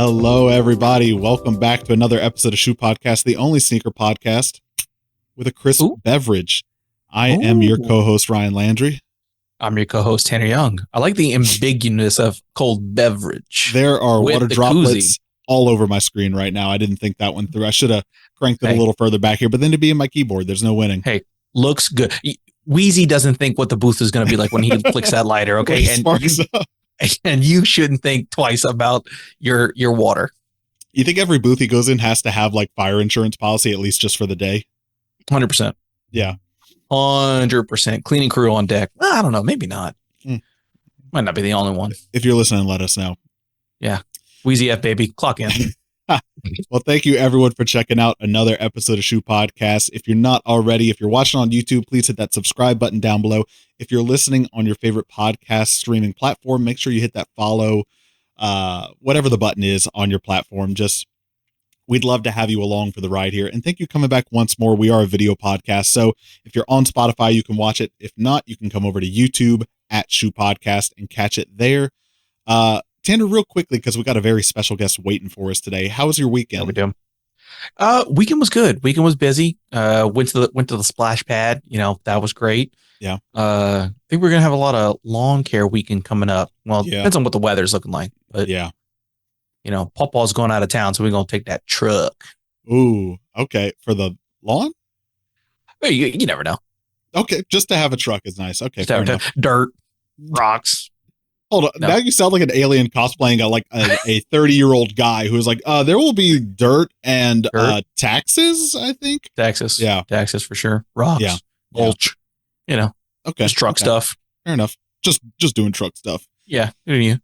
Hello, everybody. Welcome back to another episode of Shoe Podcast, the only sneaker podcast with a crisp beverage. I am your co-host, Ryan Landry. I'm your co-host, Tanner Young. I like the ambiguousness of cold beverage. There are water droplets all over my screen right now. I didn't think that one through. I should have cranked it a little further back here, but then to be in my keyboard, there's no winning. Hey, looks good. Wheezy doesn't think what the booth is going to be like when he flicks that lighter, okay? And you shouldn't think twice about your water. You think every booth he goes in has to have like fire insurance policy, at least just for the day? 100%. Yeah. 100%. Cleaning crew on deck. I don't know. Maybe not. Might not be the only one. If you're listening, let us know. Yeah. Wheezy F, baby. Clock in. Well, thank you everyone for checking out another episode of Shoe Podcast. If you're not already, if you're watching on YouTube, please hit that subscribe button down below. If you're listening on your favorite podcast streaming platform, make sure you hit that follow, whatever the button is on your platform. We'd love to have you along for the ride here. And thank you coming back once more. We are a video podcast. So if you're on Spotify, you can watch it. If not, you can come over to YouTube at Shoe Podcast and catch it there. Tanner, real quickly, because we got a very special guest waiting for us today. How was your weekend? Yeah, we do. Weekend was good. Weekend was busy. Went to the splash pad. That was great. Yeah. I think we're gonna have a lot of lawn care weekend coming up. Well, depends on what the weather's looking like. But yeah. Pawpaw's going out of town, so we're gonna take that truck. Ooh, okay. For the lawn? Well, you never know. Okay, just to have a truck is nice. Okay, dirt, rocks. Hold on. No. Now you sound like an alien cosplaying a 30-year-old guy who's like, there will be dirt and taxes, I think. Taxes. Yeah. Taxes for sure. Rocks. Yeah. Mulch. Okay. Just truck stuff. Fair enough. Just doing truck stuff. Yeah.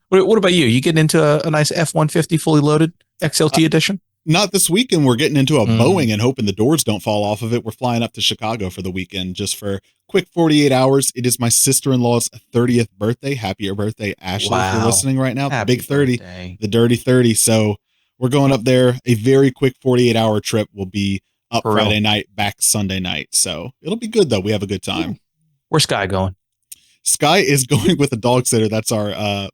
What about you? You getting into a nice F-150 fully loaded XLT edition? Not this weekend. We're getting into a Boeing and hoping the doors don't fall off of it. We're flying up to Chicago for the weekend just for quick 48 hours. It is my sister-in-law's 30th birthday. Happier birthday, Ashley, if you're listening right now. Happy the big 30, birthday. The dirty 30. So we're going up there. A very quick 48-hour trip. Will be up for Friday night, back Sunday night. So it'll be good, though. We have a good time. Where's Sky going? Sky is going with a dog sitter. That's our...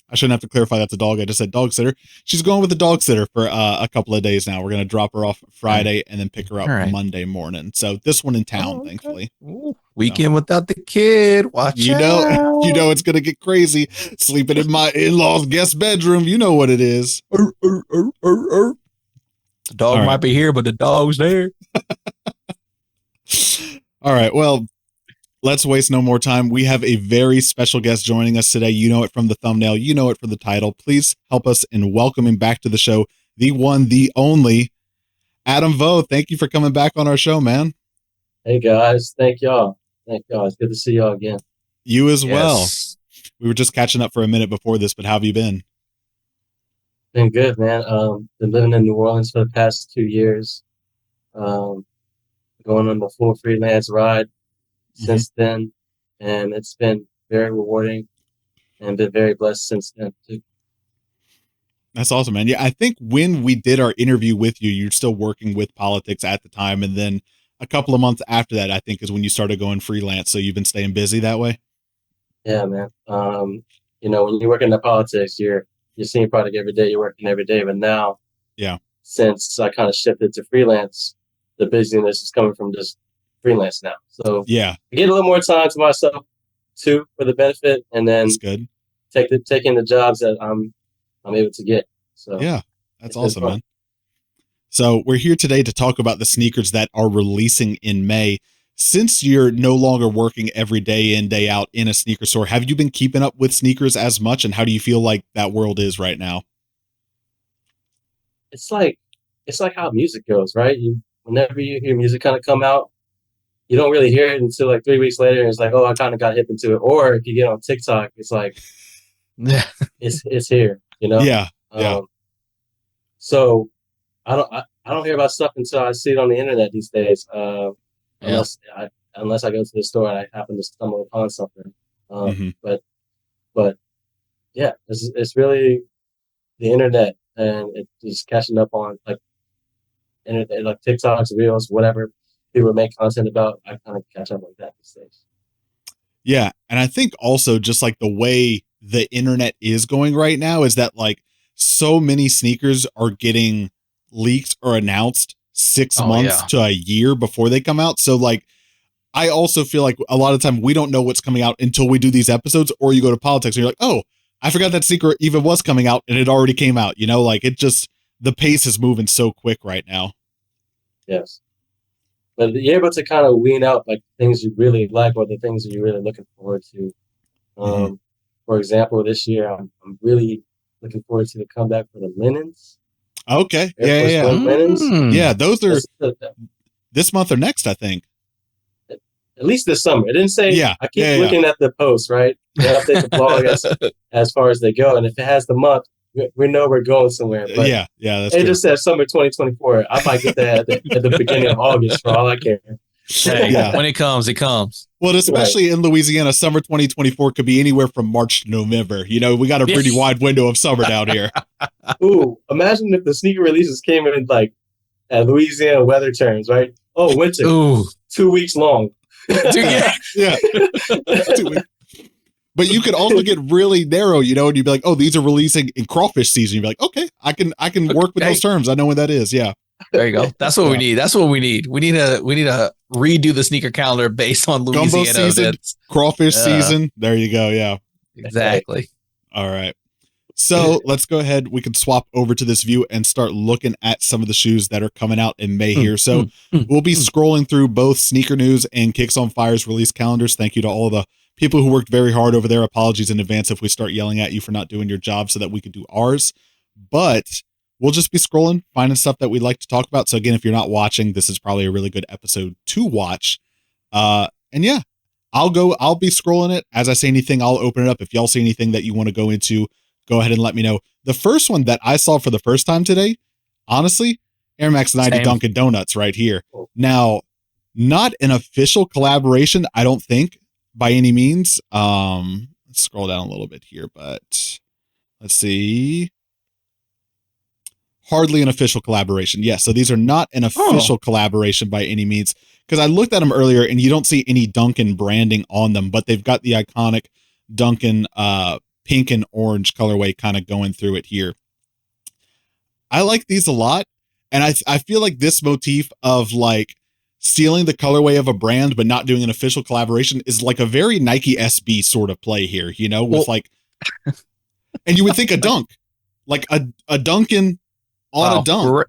I shouldn't have to clarify that's a dog. I just said dog sitter. She's going with a dog sitter for a couple of days now. We're going to drop her off Friday and then pick her up Monday morning. So this one in town, thankfully. Weekend without the kid. Watch out. You know it's going to get crazy. Sleeping in my in-laws' guest bedroom. You know what it is. The dog might be here, but the dog's there. All right. Well, let's waste no more time. We have a very special guest joining us today. You know it from the thumbnail. You know it from the title. Please help us in welcoming back to the show the one, the only, Adam Vo. Thank you for coming back on our show, man. Hey, guys. Thank y'all. It's good to see y'all again. You as well. We were just catching up for a minute before this, but how have you been? Been good, man. Been living in New Orleans for the past 2 years. Going on the full freelance ride since then, and it's been very rewarding and been very blessed since then too. That's awesome, man. Yeah, I think when we did our interview with you, you're still working with politics at the time, and then a couple of months after that, I think, is when you started going freelance. So you've been staying busy that way. Yeah, man. When you work in the politics, you're seeing product every day, you're working every day. But now, since I kind of shifted to freelance, the busyness is coming from just freelance now. So I get a little more time to myself too for the benefit, and then that's good. Taking the jobs that I'm able to get. So yeah, that's awesome, man. So we're here today to talk about the sneakers that are releasing in May. Since you're no longer working every day in, day out in a sneaker store, have you been keeping up with sneakers as much? And how do you feel like that world is right now? It's like how music goes, right? Whenever you hear music kind of come out, you don't really hear it until like 3 weeks later. And it's like, oh, I kind of got hip into it. Or if you get on TikTok, it's like, it's here, Yeah. So I don't hear about stuff until I see it on the internet these days. Unless I go to the store and I happen to stumble upon something. But yeah, it's really the internet, and it's just catching up on like internet, like TikToks, Reels, whatever people make content about. I kind of catch up like that these days. Yeah, and I think also just like the way the internet is going right now is that like so many sneakers are getting leaked or announced 6 months to a year before they come out. So like, I also feel like a lot of the time we don't know what's coming out until we do these episodes, or you go to politics and you're like, oh, I forgot that sneaker even was coming out and it already came out, you know, like it just, the pace is moving so quick right now. Yes. But you're able to kind of wean out like things you really like or the things that you're really looking forward to. For example, this year, I'm really looking forward to the comeback for the linens. Okay. Air Force One linens. Yeah, those are this month or next, I think. At least this summer. It didn't say. Yeah. I keep looking at the posts, right? They update the blog as far as they go, and if it has the month, we know we're going somewhere. But yeah, that's it true. just says summer 2024. I might get that at the beginning of August for all I care. Hey, when it comes, it comes. Well, especially in Louisiana, summer 2024 could be anywhere from March to November. You know, we got a pretty wide window of summer down here. Ooh, imagine if the sneaker releases came in like at Louisiana weather terms, right? Oh, winter. Ooh. 2 weeks long. Yeah. 2 weeks. But you could also get really narrow, you know, and you'd be like, oh, these are releasing in crawfish season. You'd be like, okay, I can work with those terms. I know when that is. Yeah. There you go. That's what we need. That's what we need. We need to redo the sneaker calendar based on Louisiana Gumbo season, events. Crawfish season. There you go. Yeah. Exactly. All right. So let's go ahead. We can swap over to this view and start looking at some of the shoes that are coming out in May here. So we'll be scrolling through both Sneaker News and Kicks on Fire's release calendars. Thank you to all the people who worked very hard over there. Apologies in advance if we start yelling at you for not doing your job so that we could do ours. But we'll just be scrolling, finding stuff that we'd like to talk about. So again, if you're not watching, this is probably a really good episode to watch. And yeah, I'll be scrolling it. As I say anything, I'll open it up. If y'all see anything that you want to go into, go ahead and let me know. The first one that I saw for the first time today, honestly, Air Max 90 Dunkin' Donuts right here. Now, not an official collaboration, I don't think, by any means. Let's scroll down a little bit here, but let's see. Hardly an official collaboration. Yes, so these are not an official collaboration by any means, because I looked at them earlier and you don't see any Dunkin' branding on them, but they've got the iconic Dunkin' pink and orange colorway kind of going through it here. I like these a lot, and I feel like this motif of like stealing the colorway of a brand but not doing an official collaboration is like a very Nike SB sort of play here, you know, with like, and you would think a dunk, like a Dunkin' on a dunk.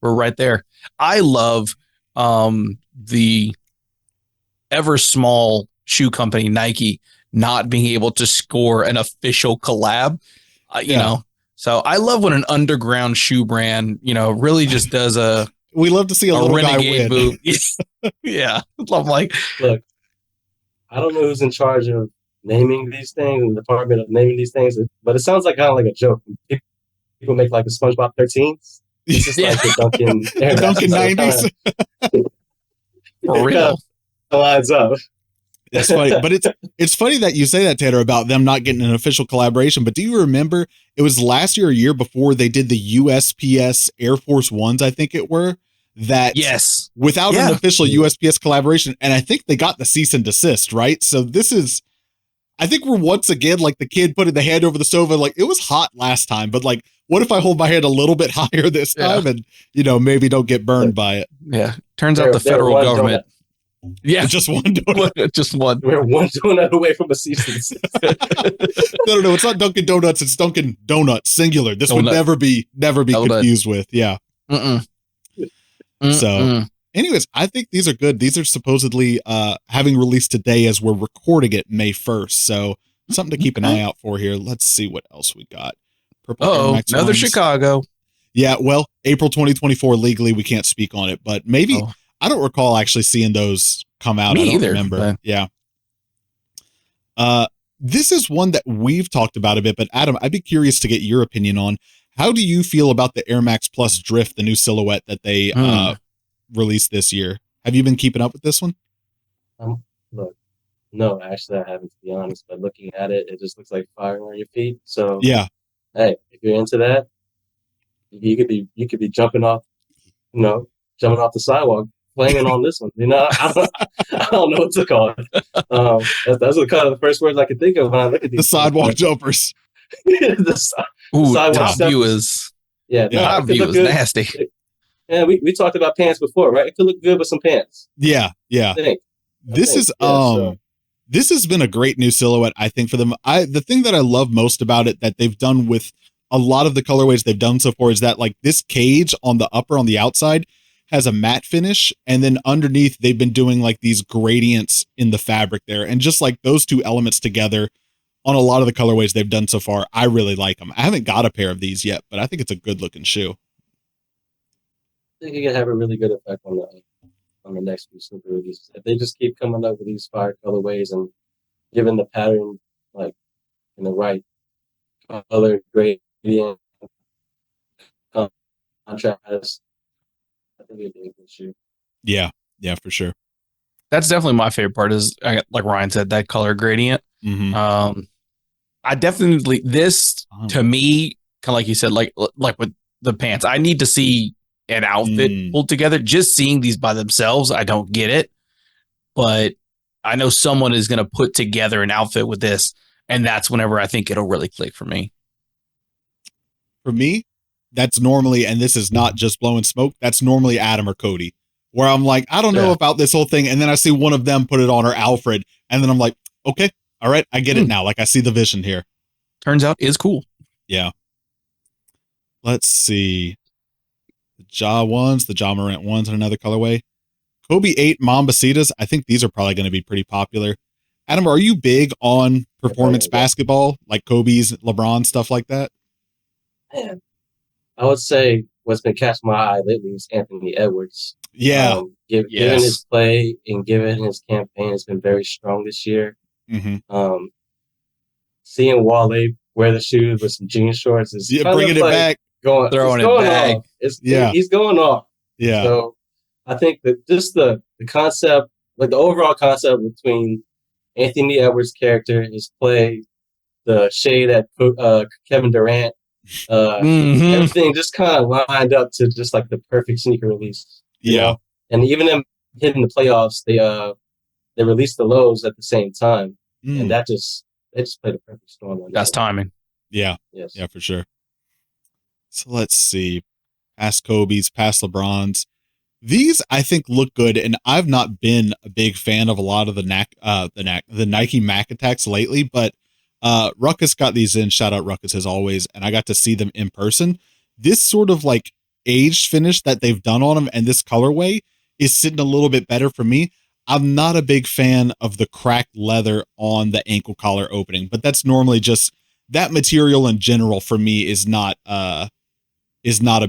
We're right there. I love the ever small shoe company Nike not being able to score an official collab, you know. So I love when an underground shoe brand, you know, really just does we love to see a little renegade guy win. move. Yeah. I'm like, look, I don't know who's in charge of naming these things and the department of naming these things, but it sounds like kind of like a joke. People make like the SpongeBob 13s. It's just like the Dunkin' 90s. For real. Lines up. That's funny, but it's funny that you say that, Tanner, about them not getting an official collaboration. But do you remember it was last year or year before they did the USPS Air Force Ones, I think it were, that without an official USPS collaboration, and I think they got the cease and desist, right? So this is, I think we're once again like the kid putting the hand over the stove and like, it was hot last time, but like, what if I hold my hand a little bit higher this time and, you know, maybe don't get burned by it? Yeah. Turns out the federal government. Donut. Yeah. Just one donut. Just one. We're one donut away from a cease and desist. No. It's not Dunkin' Donuts. It's Dunkin' Donuts, singular. This would never be confused with. Yeah. So anyways, I think these are good. These are supposedly having released today as we're recording it May 1st. So something to keep an eye out for here. Let's see what else we got. Another Chicago. Yeah, well, April 2024 legally we can't speak on it, but maybe I don't recall actually seeing those come out. Me I don't either, remember. Man. Yeah. This is one that we've talked about a bit, but Adam, I'd be curious to get your opinion on. How do you feel about the Air Max Plus Drift, the new silhouette that they released this year? Have you been keeping up with this one? Look, no, actually I haven't, to be honest, but looking at it, it just looks like fire on your feet. So yeah. Hey, if you're into that, you could be jumping off the sidewalk, playing on this one. You know, I don't know what to call it. That's what kind of the first words I could think of when I look at these. The sidewalk jumpers. Ooh, sidewalk top stuff view is is it top could view look is good. nasty. Yeah, we talked about pants before, right? It could look good with some pants. Yeah. I think. This is So this has been a great new silhouette, I think, for them. The thing that I love most about it that they've done with a lot of the colorways they've done so far is that like this cage on the upper on the outside has a matte finish, and then underneath they've been doing like these gradients in the fabric there, and just like those two elements together on a lot of the colorways they've done so far, I really like them. I haven't got a pair of these yet, but I think it's a good looking shoe. I think it can have a really good effect on the next few super releases. If they just keep coming up with these fire colorways and giving the pattern like in the right color gradient contrast, I think it'd be a good shoe. Yeah, for sure. That's definitely my favorite part is like Ryan said, that color gradient. Mm-hmm. I definitely this to me, kind of like you said, like with the pants, I need to see an outfit pulled together. Just seeing these by themselves, I don't get it. But I know someone is going to put together an outfit with this, and that's whenever I think it'll really click for me. For me, that's normally, and this is not just blowing smoke, that's normally Adam or Cody, where I'm like, I don't know about this whole thing. And then I see one of them put it on, or Alfred. And then I'm like, okay, all right, I get it now. Like I see the vision here. Turns out is cool. Yeah. Let's see. The Ja ones, the Ja Morant ones in another colorway. Kobe 8 Mambacitas. I think these are probably going to be pretty popular. Adam, are you big on performance basketball, like Kobe's, LeBron, stuff like that? Man, I would say what's been catching my eye lately is Anthony Edwards. Yeah. Given his play and given his campaign has been very strong this year. Mm-hmm. Seeing Wale wear the shoes with some jean shorts is bringing it back, throwing it back. He's going off. Yeah. So I think that just the concept, like the overall concept between Anthony Edwards' character, his play, the shade at Kevin Durant, everything just kind of lined up to just like the perfect sneaker release. You know? And even them hitting the playoffs, they released the lows at the same time, and they just played a perfect storm on that. That's timing. Yeah. Yes. Yeah, for sure. So let's see. Past Kobe's, past LeBron's. These I think look good, and I've not been a big fan of a lot of the Nike Mac Attacks lately, but Ruckus got these in. Shout out Ruckus as always, and I got to see them in person. This sort of like aged finish that they've done on them, and this colorway is sitting a little bit better for me. I'm not a big fan of the cracked leather on the ankle collar opening, but that's normally just that material in general for me is not a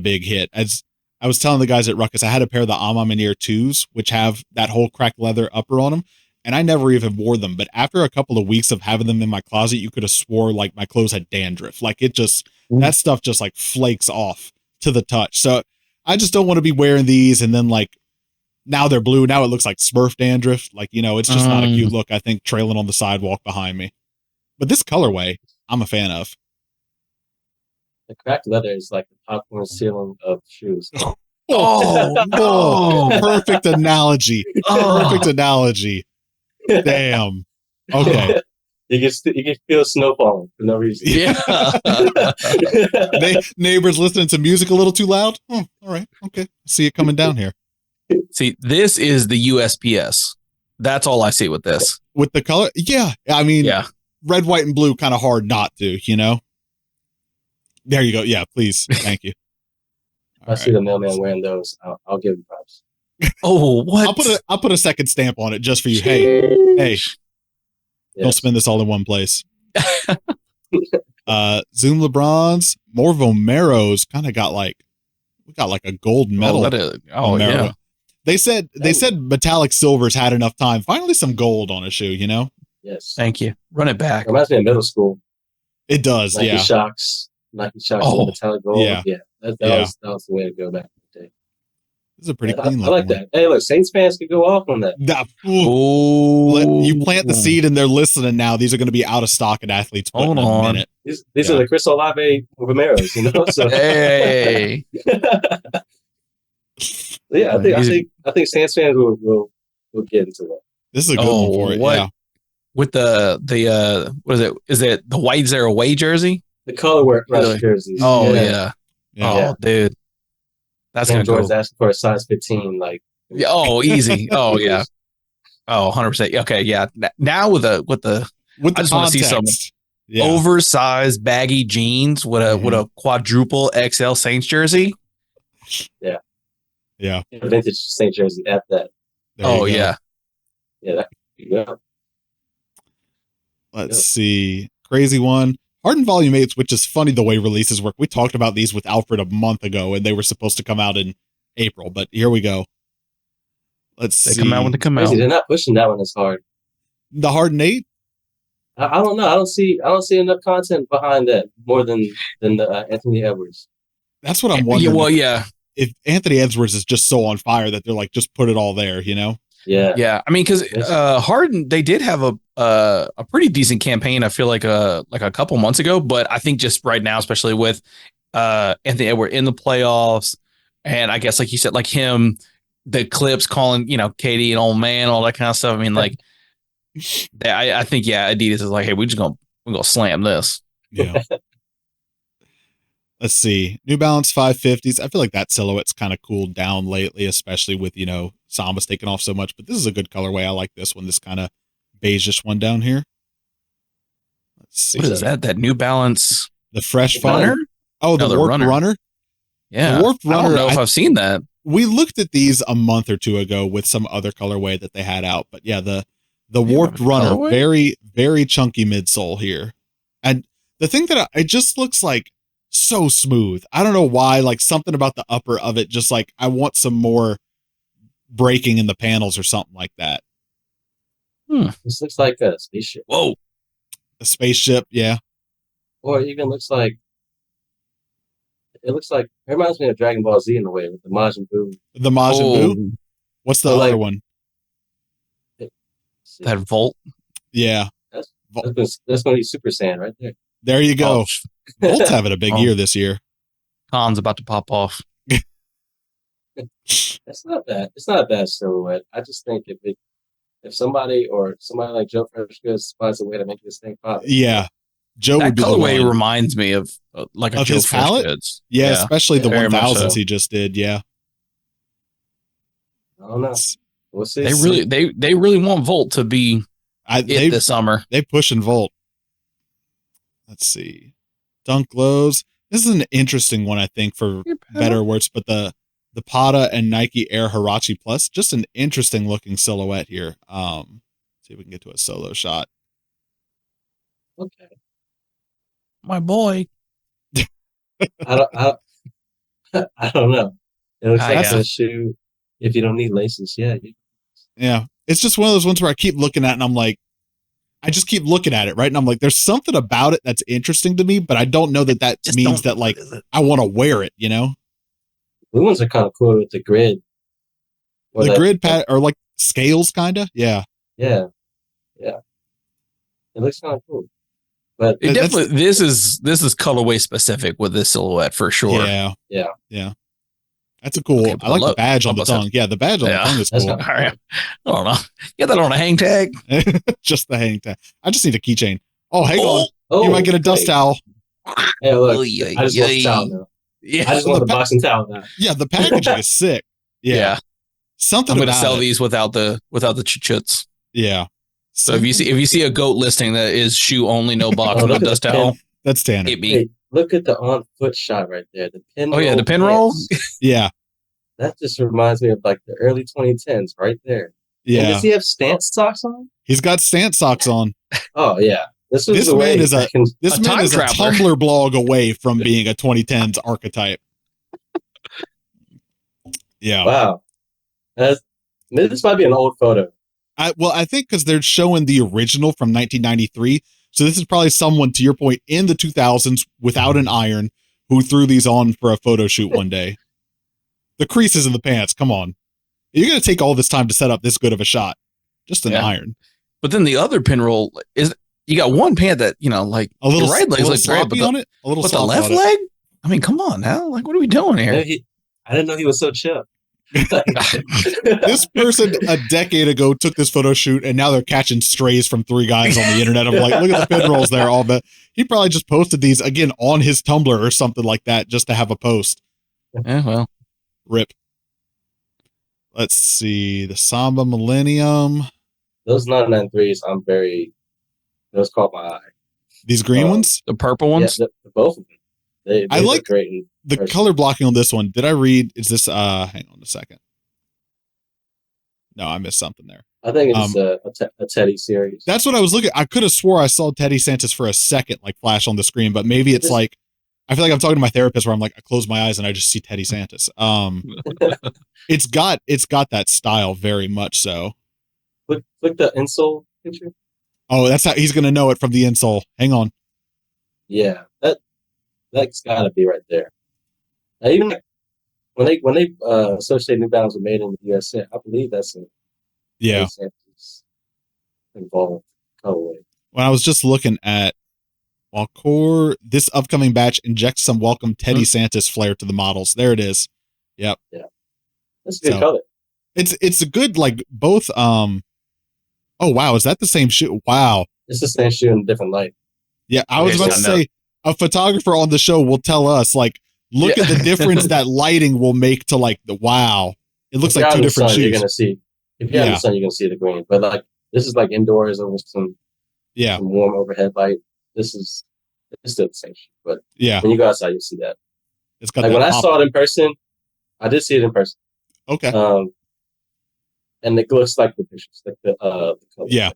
big hit. As I was telling the guys at Ruckus, I had a pair of the Amamineer 2s, which have that whole cracked leather upper on them, and I never even wore them. But after a couple of weeks of having them in my closet, you could have swore like my clothes had dandruff. Like it just, that stuff just like flakes off to the touch. So I just don't want to be wearing these. And then like, now they're blue. Now it looks like Smurf dandruff. Like, you know, it's just not a cute look, I think, trailing on the sidewalk behind me. But this colorway, I'm a fan of. The cracked leather is like the popcorn ceiling of shoes. Perfect analogy. Perfect analogy. Damn. Okay. You can feel snow falling for no reason. Yeah. Neighbors listening to music a little too loud. All right. Okay. See it coming down here. See, this is the USPS. That's all I see with this. With the color? Yeah. I mean, red, white, and blue, kind of hard not to, you know? There you go. Yeah, please. Thank you. If I see the mailman wearing those, I'll give him props. Oh, what? I'll put a second stamp on it just for you. Hey, don't spend this all in one place. Zoom LeBrons, more Vomeros kind of got like, we got like a gold medal. Yeah. They said metallic silvers had enough time. Finally, some gold on a shoe, you know? Yes. Thank you. Run it back. It reminds me of middle school. It does. Nike Shocks, metallic gold. Yeah. That was the way to go back in the day. This is a pretty clean I like that. Hey, look, Saints fans could go off on that. You plant the seed and they're listening now. These are going to be out of stock at Athlete's Foot in a minute. These are the Chris Olave Romeros, you know? So. Hey. Yeah, I think Saints fans will get into that. This is a good one for it. What? Yeah. With the what is it? Is it the white 0 away jersey? The color rush jerseys. Oh yeah. Oh dude, that's Cam gonna Jordan's go. asking for a size 15. Like, Yeah. Oh, easy. Oh yeah. Oh, 100%. Okay, yeah. Now with the I just want to see some oversized baggy jeans with a quadruple XL Saints jersey. Yeah. Yeah. Vintage Saint jersey at that. Oh yeah. Yeah. Yeah. Let's see. Crazy one. Harden Volume 8s, which is funny the way releases work. We talked about these with Alfred a month ago, and they were supposed to come out in April, but here we go. Let's see. Come out when they come out. They're not pushing that one as hard. The Harden 8? I don't know. I don't see enough content behind that more than the Anthony Edwards. That's what I'm wondering. Yeah, well, yeah. If Anthony Edwards is just so on fire that they're like, just put it all there, you know? Yeah. Yeah. I mean, because Harden, they did have a pretty decent campaign, I feel like a couple months ago, but I think just right now, especially with Anthony Edwards in the playoffs, and I guess like you said, like him, the clips calling, Katie an old man, all that kind of stuff. I mean, like I think Adidas is like, hey, we're gonna slam this. Yeah. Let's see. New Balance 550s. I feel like that silhouette's kind of cooled down lately, especially with, Samba's taken off so much, but this is a good colorway. I like this one, this kind of beigeish one down here. Let's see. What is that? That New Balance? The Fresh Runner? Oh, the Warped Runner? Yeah. The Warped Runner. I don't know if I've seen that. We looked at these a month or two ago with some other colorway that they had out, but yeah, the Warped Runner, colorway? Very, very chunky midsole here. And the thing that it just looks like so smooth. I don't know why, like something about the upper of it, just like I want some more breaking in the panels or something like that. This looks like a spaceship. Whoa. A spaceship, yeah. Or it even looks like it reminds me of Dragon Ball Z in a way with the Majin Buu. The Majin Buu? What's the other one? That Volt? Yeah. That's going to be Super Saiyan right there. There you go. Volt's having a big year this year. Khan's about to pop off. It's not bad. It's not a bad silhouette. I just think if somebody like Joe Freshgoods finds a way to make this thing pop. Yeah. Joe that would be colorway reminds me of like a Joe his palette. Freshgoods. Yeah, especially the 1000s he just did. Yeah. I don't know. We'll see. They really want Volt to be this summer. They pushing Volt. Let's see. Dunk lows. This is an interesting one, I think, for better words, but the Pata and Nike Air Hirachi Plus, just an interesting looking silhouette here. See if we can get to a solo shot. Okay. My boy. I don't know. It looks like a shoe if you don't need laces. Yeah. Yeah. It's just one of those ones where I keep looking at it and I'm like, I just keep looking at it, right? And I'm like, there's something about it that's interesting to me, but I don't know that means that like I want to wear it, Blue ones are kind of cool with the grid. The grid pad or like scales, kind of. Yeah. Yeah. Yeah. It looks kind of cool. But it definitely this is colorway specific with this silhouette for sure. Yeah. Yeah. Yeah. That's a cool. I like the badge on the tongue. Yeah, the badge on the tongue is cool. All right. I don't know. Get that on a hang tag. Just the hang tag. I just need a keychain. Oh, hang on. You might get a dust towel. Hey, look. I just want the towel now. Yeah. I just want the boxing towel now. Yeah, the packaging is sick. Yeah. Something. I'm going to sell these without the chuchuts. Yeah. So if you see a goat listing that is shoe only, no box, no dust towel, that's Tanner. Hit me. Hey, look at the on foot shot right there. The pin. Oh yeah, the pin roll. Yeah. That just reminds me of like the early 2010s right there. Yeah. And does he have stance socks on? He's got stance socks on. Oh yeah. This man is a Tumblr blog away from being a 2010s archetype. Yeah. Wow. This might be an old photo. I think because they're showing the original from 1993. So this is probably someone, to your point, in the 2000s without an iron who threw these on for a photo shoot one day. The creases in the pants. Come on. You're going to take all this time to set up this good of a shot. Just an iron. But then the other pin roll is you got one pant that, like a little, your right leg's like sloppy on it. A little but the left leg? I mean, come on now. Like, what are we doing here? I didn't know he was so chill. This person a decade ago took this photo shoot, and now they're catching strays from 3 guys on the internet. I'm like, look at the pin rolls there. All that he probably just posted these again on his Tumblr or something like that, just to have a post. Yeah, well, Rip. Let's see the Samba Millennium. Those 993s, those caught my eye. These green ones, the purple ones. Yeah, both of them. They I like great the color blocking on this one. Did I read? Is this? Hang on a second. No, I missed something there. I think it's a Teddy series. That's what I was looking. I could have swore I saw Teddy Santis for a second, like flash on the screen, but maybe it's like I feel like I'm talking to my therapist where I'm like, I close my eyes and I just see Teddy Santis. It's got that style very much so. Click the insole picture. Oh, that's how he's gonna know it from the insole. Hang on. Yeah, that's got to be right there. Now, even when they associate New Balance with Made in the USA, I believe that's involved colorway. When I was just looking at Walcor, this upcoming batch injects some welcome Teddy Santis flair to the models. There it is. Yep. Yeah, that's a good color. It's a good like both. Oh wow, is that the same shoe? Wow, it's the same shoe in a different light. Yeah, I was about to say a photographer on the show will tell us like, look at the difference that lighting will make to like the wow. It looks like 2 different shoes. You're gonna see if you're in the sun, you're gonna see the green. But like this is like indoors over some warm overhead light. It's still the same shoe, but when you go outside, you see that. It's got like when I saw it in person, I did see it in person. Okay. And it looks like the pictures, like the color. Yeah.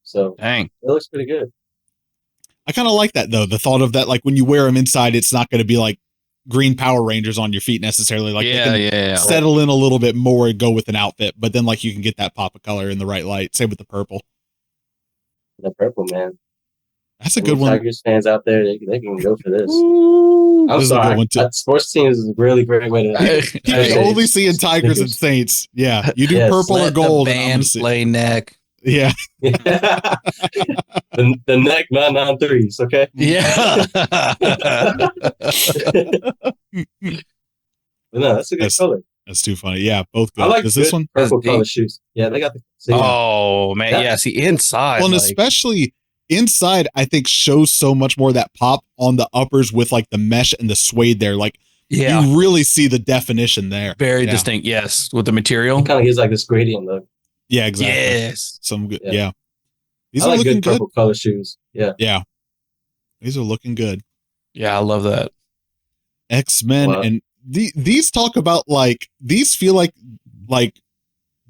So dang, it looks pretty good. I kind of like that though. The thought of that, like when you wear them inside, it's not going to be like green Power Rangers on your feet necessarily. Like they can settle in a little bit more and go with an outfit, but then like you can get that pop of color in the right light. Same with the purple. The purple, man. That's a good one. Tigers fans out there, they can go for this. I'm this sorry. Is a good one too. Sports teams is a really great way to. You're only seeing Tigers and Saints. Yeah, you do purple or gold. The band play neck. Yeah. the neck 993s, okay? Yeah. But no, that's a good color. That's too funny. Yeah, both good. I like this one purple color shoes. Yeah, they got the. Oh man, yeah. See inside. Well, and especially inside, I think shows so much more of that pop on the uppers with like the mesh and the suede there. Like, you really see the definition there. Very distinct. Yes, with the material. It kind of gives like this gradient look. Yeah, exactly. Yes. Some good. Yeah. These I are like looking good purple color shoes. Yeah. Yeah. These are looking good. Yeah, I love that. X-Men and these talk about like these feel like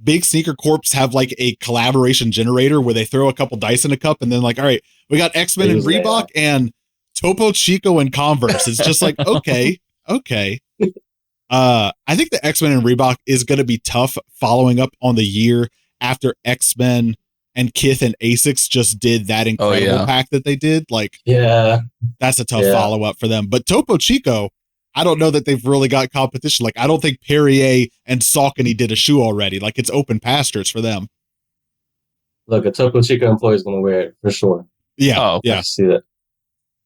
big sneaker corps have like a collaboration generator where they throw a couple dice in a cup and then like, all right, we got X-Men and Reebok and Topo Chico and Converse. It's just like, okay. I think the X-Men and Reebok is going to be tough following up on the year after X-Men and Kith and Asics just did that incredible pack that they did. Like, that's a tough follow up for them. But Topo Chico, I don't know that they've really got competition. Like, I don't think Perrier and Saucony did a shoe already. Like, it's open pastures for them. Look, a Topo Chico employee is going to wear it for sure. Yeah. Oh, yeah. I see that.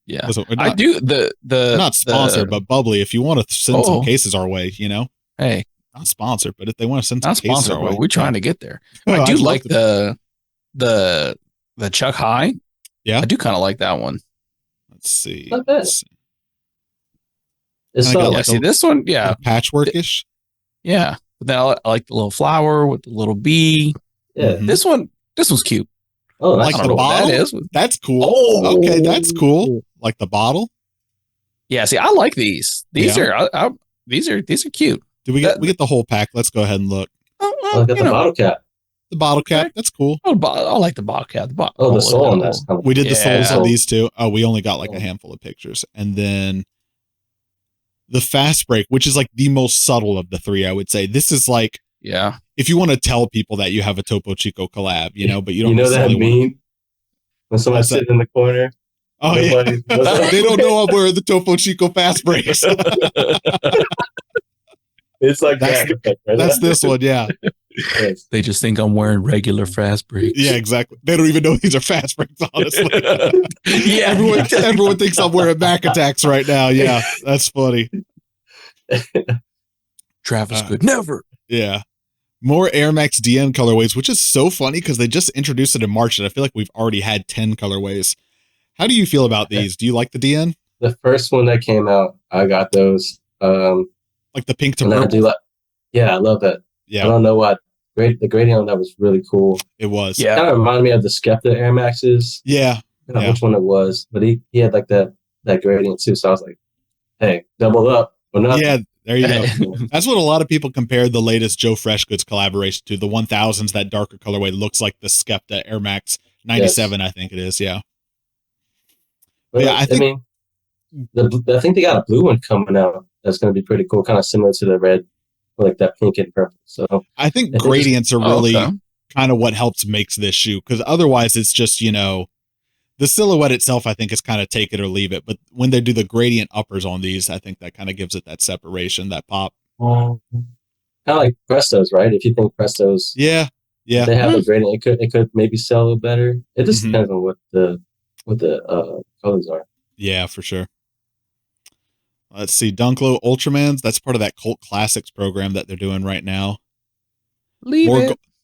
Yeah. Not, I do not sponsored, but Bubbly, if you want to send some cases our way, you know. Hey. Not sponsored, but if they want to send some cases our way. We're trying to get there. I do like the Chuck High. Yeah. I do kind of like that one. Let's see. Not bad. It's not like this one, patchworkish. Yeah. But then I like the little flower with the little bee. Yeah. This one's cute. Oh, like the bottle? That is. That's cool. Oh, okay, that's cool. Like the bottle? Yeah, see, I like these. These are these are cute. Do we get the whole pack? Let's go ahead and look. Look at the bottle cap. The bottle cap, that's cool. I like the bottle cap. The sole on that. We did the soles on these two. Oh, we only got like a handful of pictures. And then the fast break, which is like the most subtle of the three, I would say. This is like, if you want to tell people that you have a Topo Chico collab, you know, but you don't know that meme when someone's sitting in the corner. Oh, yeah. They don't know I'm wearing the Topo Chico fast breaks. It's like that's this one, yeah. They just think I'm wearing regular fast breaks. Yeah, exactly. They don't even know these are fast breaks, honestly. Yeah, everyone thinks I'm wearing Mac Attacks right now. Yeah, that's funny. Travis could never. Yeah. More Air Max DN colorways, which is so funny because they just introduced it in March and I feel like we've already had 10 colorways. How do you feel about these? Do you like the DN? The first one that came out, I got those. Like the pink to purple? I love that. Yeah. I don't know what. The gradient on that was really cool. It was. Yeah. It kind of reminded me of the Skepta Air Maxes. Yeah. I don't know which one it was, but he had like that gradient too. So I was like, hey, double up. Yeah, there you go. That's what a lot of people compared the latest Joe Freshgoods collaboration to. The 1000s, that darker colorway looks like the Skepta Air Max 97, yes. I think it is. Yeah. But yeah, I think they got a blue one coming out that's going to be pretty cool, kind of similar to the red, like that pink and purple. So I think gradients are really kind of what helps makes this shoe, because otherwise it's just, the silhouette itself, I think, is kind of take it or leave it. But when they do the gradient uppers on these, I think that kind of gives it that separation, that pop. Kind of like Prestos, right? If you think Prestos, yeah, they have a gradient, it could maybe sell a little better. It just depends on what the colors are. Yeah, for sure. Let's see, Dunklo Ultramans. That's part of that Cult Classics program that they're doing right now.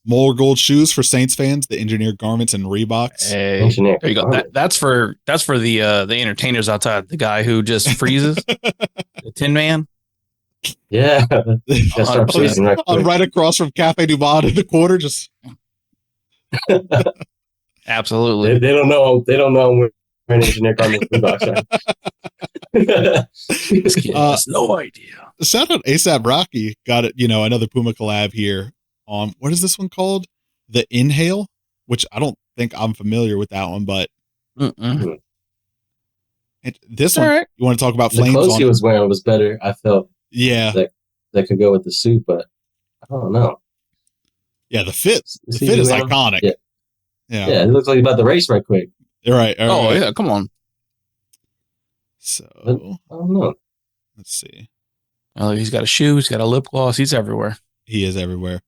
More gold shoes for Saints fans, the engineered garments and Reeboks. Hey, there you go. That's for the entertainers outside. The guy who just freezes, the Tin Man. Yeah, right across from Cafe Du Monde in the corner. Just absolutely. They don't know. They don't know we're an engineered garment Reeboks. This kid has no idea. Shout out ASAP Rocky. Got it. Another Puma collab here. What is this one called? The Inhale, which I don't think I'm familiar with that one, but this one, right. You want to talk about flames? The clothes he was wearing was better. I felt that could go with the suit, but I don't know. Yeah, the fit is iconic. Yeah, it looks like he's about to race right quick. You're right. Oh yeah, come on. So I don't know. Let's see. Oh, he's got a shoe. He's got a lip gloss. He's everywhere. He is everywhere.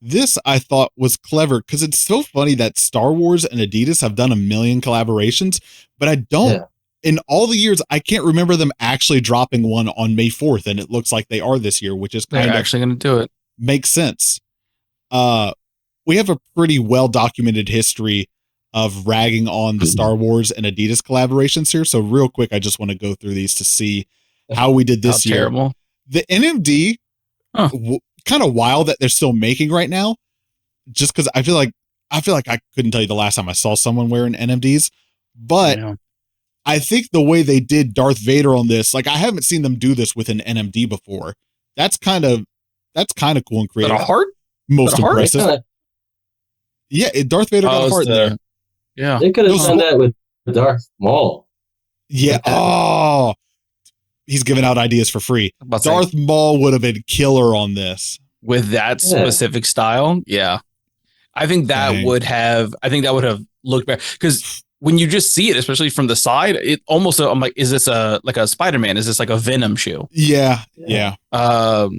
This I thought was clever because it's so funny that Star Wars and Adidas have done a million collaborations, but I don't, in all the years, I can't remember them actually dropping one on May 4th. And it looks like they are this year, which is kind of actually going to do it. Makes sense. We have a pretty well documented history of ragging on the Star Wars and Adidas collaborations here. So real quick, I just want to go through these to see how we did this year. Terrible. The NMD, kind of wild that they're still making right now, just because I feel like I couldn't tell you the last time I saw someone wearing NMDs, but I think the way they did Darth Vader on this, like I haven't seen them do this with an NMD before. That's kind of cool and creative. Got a heart? Most impressive. Yeah, Darth Vader got a heart there. Yeah, they could have done that with Darth Maul. Yeah. Oh. He's giving out ideas for free. Darth Maul would have been killer on this. With that specific style. Yeah. I think that would have looked better. Because when you just see it, especially from the side, it almost, I'm like, is this like a Spider-Man? Is this like a Venom shoe? Yeah. But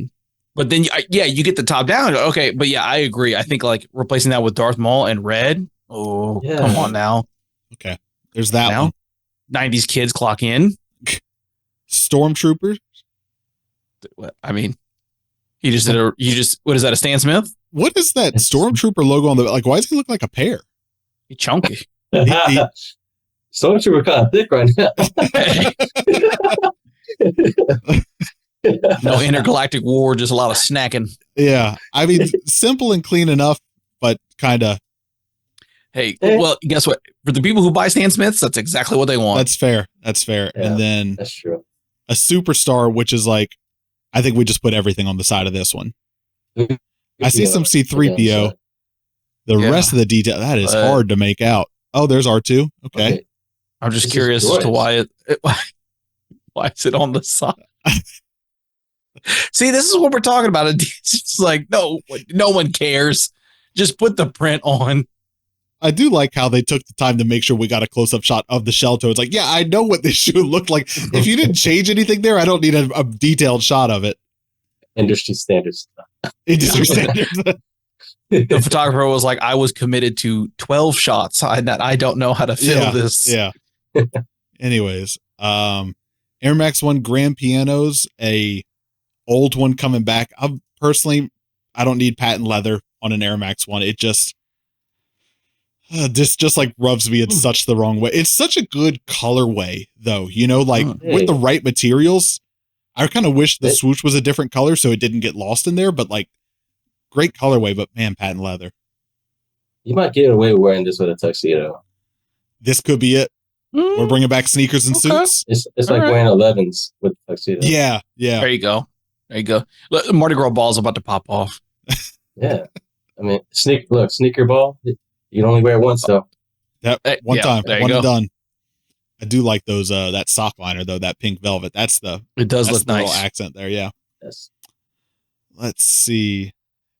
then, you get the top down. Okay. But yeah, I agree. I think like replacing that with Darth Maul and red. Oh, come on now. Okay. There's that one. 90s kids clock in. Stormtroopers. I mean, what is that, a Stan Smith? What is that Stormtrooper logo on the, like, why does he look like a pear? He's chunky. Stormtrooper kind of thick right now. No intergalactic war, just a lot of snacking. Yeah. I mean, simple and clean enough, but kind of. Hey, well, guess what? For the people who buy Stan Smiths, that's exactly what they want. That's fair. Yeah, and then that's true. A Superstar, which is like, I think we just put everything on the side of this one. I see some C-3PO. The rest of the detail, that is hard to make out. Oh, there's R2. Okay. I'm just curious as to why is it on the side? See, this is what we're talking about. It's just like, no one cares. Just put the print on. I do like how they took the time to make sure we got a close-up shot of the shell toe. It's like, yeah, I know what this shoe looked like. If you didn't change anything there, I don't need a detailed shot of it. Industry standards. The photographer was like, I was committed to 12 shots. I don't know how to fill this. Yeah. Anyways, Air Max 1 grand pianos, a old one coming back. personally, I don't need patent leather on an Air Max 1. It just this just like rubs me in such the wrong way. It's such a good colorway though, you know, like with the right materials. I kind of wish the swoosh was a different color so it didn't get lost in there, but like great colorway, but man, patent leather. You might get away with wearing this with a tuxedo. This could be it. We're bringing back sneakers and suits. It's like wearing 11s with tuxedo. Yeah. There you go. Look, Mardi Gras ball's about to pop off. Yeah. I mean, sneaker ball. You can only wear it once, though. Yep, one time, one and done. I do like those. That sock liner though, that pink velvet. It does look nice. Little accent there, yeah. Yes. Let's see.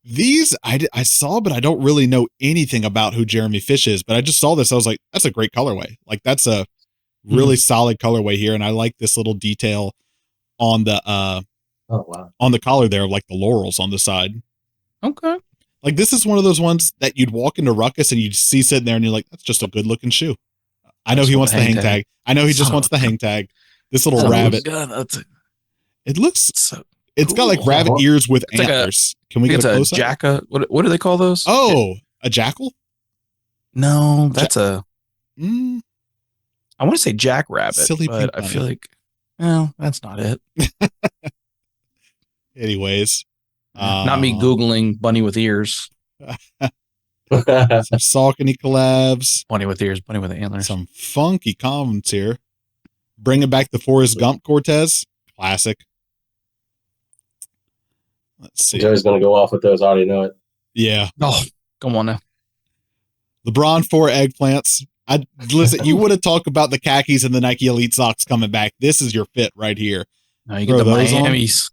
These I saw, but I don't really know anything about who Jeremy Fish is. But I just saw this. I was like, that's a great colorway. Like that's a really solid colorway here, and I like this little detail on the on the collar there, like the laurels on the side. Okay. Like this is one of those ones that you'd walk into Ruckus and you'd see sitting there, and you're like, that's just a good looking shoe. I know he wants the hang tag. I know he just wants the hang tag. This little rabbit. It looks. It's got like rabbit ears with antlers. Can we get a close up? What do they call those? Oh, a jackal? No, that's I want to say jackrabbit, silly, but I feel like, well, that's not it. Anyways, not me Googling bunny with ears. Some Saucony collabs. Bunny with ears, bunny with antlers. Some funky comments here. Bringing back the Forrest Gump Cortez. Classic. Let's see. Joey's going to go off with those. I already know it. Yeah. Oh, come on now. LeBron 4 eggplants. Listen, you would have talked about the khakis and the Nike Elite socks coming back. This is your fit right here. Now you get the Miamis.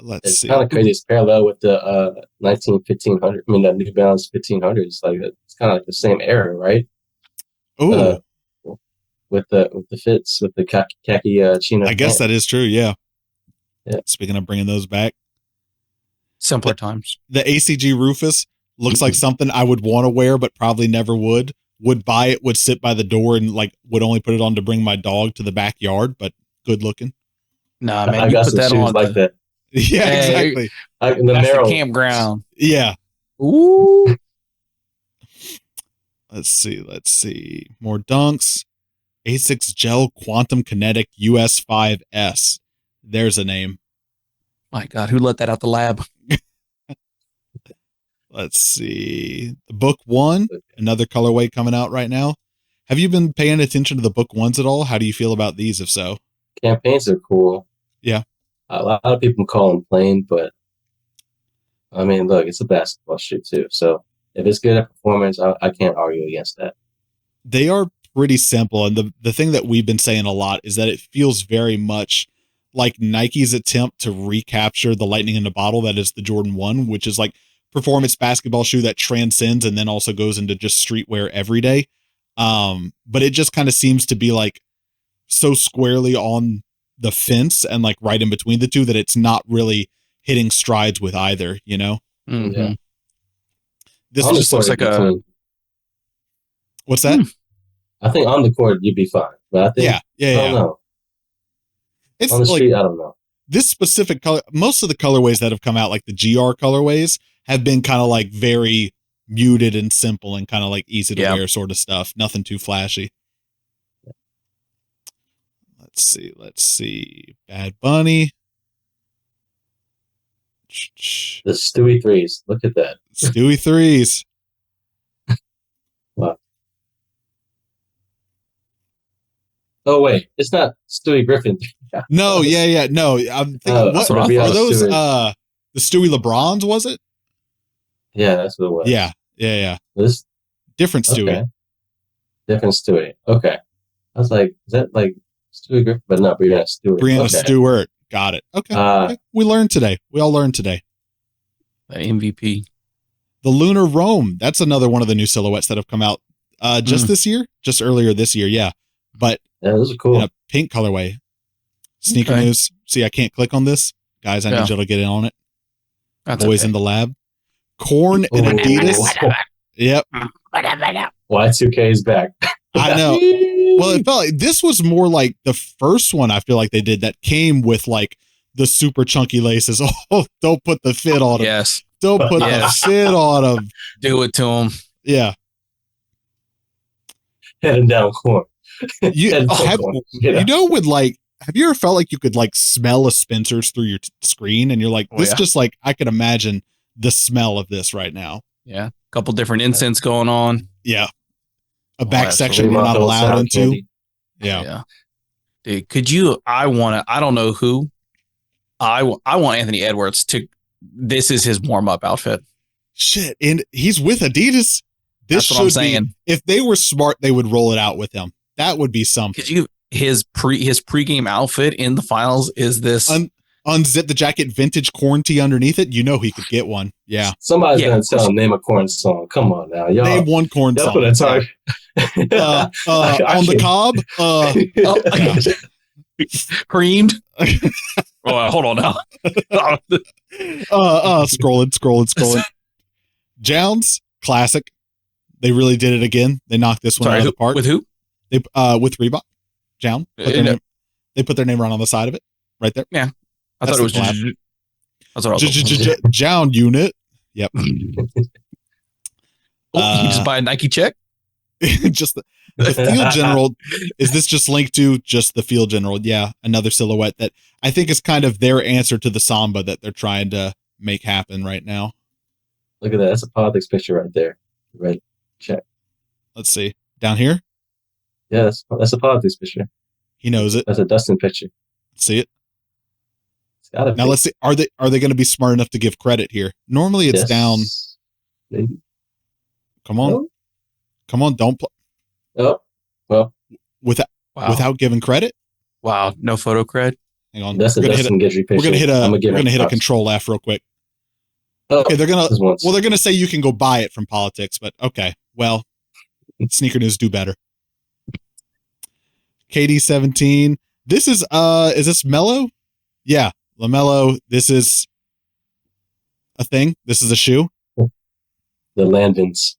Let's see. It's kind of crazy. It's parallel with the 1500. I mean, the New Balance 1500s. Like it's kind of like the same era, right? Oh, with the fits, with the khaki chino. I guess that is true. Yeah. Yeah. Speaking of bringing those back, simpler times. The ACG Rufus looks like something I would want to wear, but probably never would. Would buy it, would sit by the door, and like would only put it on to bring my dog to the backyard. But good looking. Nah, man, I got some shoes like that. Yeah, exactly. That's the campground. Yeah. Ooh. Let's see. More dunks. Asics Gel Quantum Kinetic US 5S. There's a name. My God, who let that out the lab? Let's see. The Book 1, another colorway coming out right now. Have you been paying attention to the Book 1s at all? How do you feel about these, if so? Campaigns are cool. Yeah. A lot of people call them plain, but I mean, look, it's a basketball shoe too. So if it's good at performance, I can't argue against that. They are pretty simple. And the thing that we've been saying a lot is that it feels very much like Nike's attempt to recapture the lightning in a bottle that is the Jordan 1, which is like performance basketball shoe that transcends and then also goes into just streetwear every day. But it just kind of seems to be like so squarely on the fence and like right in between the two that it's not really hitting strides with either, you know? Mm-hmm. Yeah. This just looks like a... What's that? I think on the court you'd be fine. But I think, I don't know. It's on the like, street, I don't know. This specific color, most of the colorways that have come out, like the GR colorways, have been kind of like very muted and simple and kind of like easy to wear sort of stuff. Nothing too flashy. Let's see. Bad Bunny. The Stewie 3s. Look at that. Stewie 3s. Wow. Oh wait, it's not Stewie Griffin. No, no. I'm thinking, what are those? The Stewie LeBrons, was it? Yeah, that's what it was. Yeah. This different Stewie. Okay. Different Stewie. Okay. I was like, is that like Stewie Griffin? But no, Brianna Stewart. Brianna Stewart. Got it. Okay. We learned today. We all learned today. The MVP. The Lunar Rome. That's another one of the new silhouettes that have come out just this year, just earlier this year. Yeah. But yeah, those are cool. In a pink colorway. Sneaker news. See, I can't click on this. Guys, I need you to get in on it. That's Boys in the lab. Korn and Adidas. Yep. Y2K is back. I know. Well, it felt like this was more like the first one I feel like they did that came with like the super chunky laces. Oh, don't put the fit on them. Yes. Don't put the fit on them. Do it to them. Yeah. Heading down corn. You know, with like, have you ever felt like you could like smell a Spencer's through your screen and you're like, this just like, I can imagine the smell of this right now. Yeah. A couple different incense going on. Yeah. A back section we're not allowed into. Yeah. Dude, could you, I don't know who. I want Anthony Edwards to, this is his warm-up outfit. Shit. And he's with Adidas. This That's what I'm saying. If they were smart, they would roll it out with him. That would be something. His pregame outfit in the finals is this. Unzip the jacket, vintage corn tee underneath it. You know he could get one. Yeah. Somebody's going to tell him, name a corn song. Come on now. Y'all, name one corn song. That's what on the cob. Creamed. Oh, hold on now. Scrolling. Jounds, classic. They really did it again. They knocked this one out of the park. With who? They with Reebok. Jound. They put their name right on the side of it. Right there. Yeah. I thought it was Jound unit. Yep. You just buy a Nike check? Just the Field General. Is this just linked to just the Field General? Yeah. Another silhouette that I think is kind of their answer to the Samba that they're trying to make happen right now. Look at that. That's a politics picture right there. Right. Check. Let's see. Down here? Yeah, that's a politics picture. He knows it. That's a Dustin picture. See it? Now let's see. Are they going to be smart enough to give credit here? Normally it's down. Maybe. Come on. No? Come on. Don't play. Oh, well. Without giving credit? Wow. No photo cred? Hang on. That's a Dustin Guidry picture. We're going to hit a control F real quick. Okay, they're going to say you can go buy it from politics, but okay. Well, Sneaker News do better. KD17. This is this Mellow? Yeah, LaMelo. This is a thing. This is a shoe. The Landons.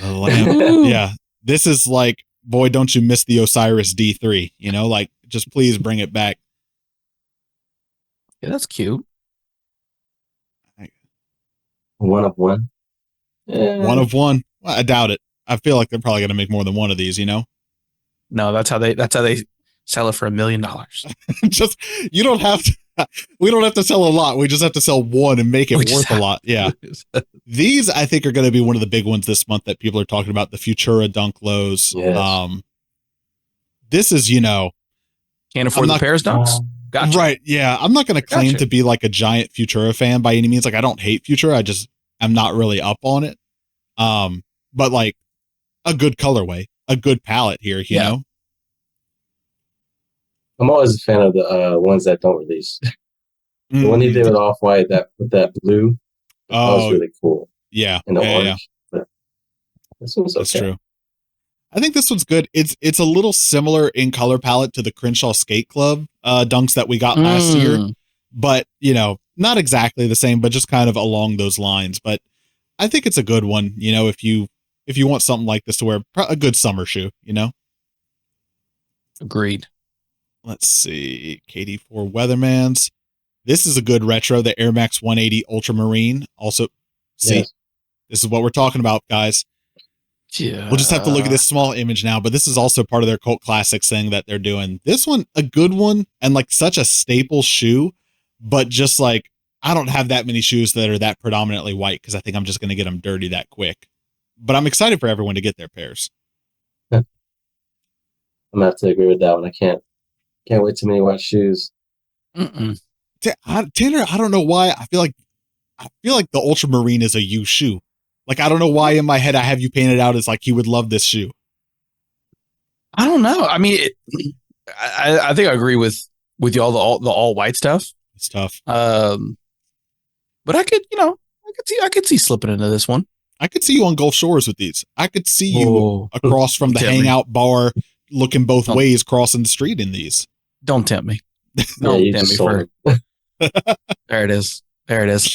Yeah. This is like, boy, don't you miss the Osiris D3, you know, like just please bring it back. Yeah, that's cute. One of one. One of one. Well, I doubt it. I feel like they're probably going to make more than one of these, you know? No, that's how they sell it for $1 million. Just, we don't have to sell a lot. We just have to sell one and make it worth a lot. Yeah. These I think are going to be one of the big ones this month that people are talking about, the Futura Dunk Lows. Yes. This is, you know, can't afford the Paris Dunks. Gotcha. Right. Yeah. I'm not going to claim to be like a giant Futura fan by any means. Like I don't hate Futura. I'm not really up on it. But like a good colorway, a good palette here, you know? I'm always a fan of the ones that don't release. The one he did with Off-White, with that blue, that was really cool. Yeah. And the orange. But this one's okay. That's true. I think this one's good. It's a little similar in color palette to the Crenshaw Skate Club dunks that we got last year. But, you know, not exactly the same, but just kind of along those lines. But I think it's a good one, you know, if you want something like this to wear, a good summer shoe, you know? Agreed. Let's see. KD4 Weathermans. This is a good retro, the Air Max 180 Ultramarine. Also, this is what we're talking about, guys. Yeah. We'll just have to look at this small image now, but this is also part of their cult classics thing that they're doing. This one, a good one, and like such a staple shoe, but just like, I don't have that many shoes that are that predominantly white because I think I'm just going to get them dirty that quick. But I'm excited for everyone to get their pairs. I'm going to have to agree with that one. I can't wait too many white shoes. Tanner, I don't know why. I feel like the Ultramarine is a you shoe. Like, I don't know why in my head I have you painted out as like he would love this shoe. I don't know. I mean, I think I agree with y'all, the all white stuff. It's tough. But I could see slipping into this one. I could see you on Gulf Shores with these. I could see you across from the hangout bar looking both ways crossing the street in these. Don't tempt me. Don't tempt me for There it is.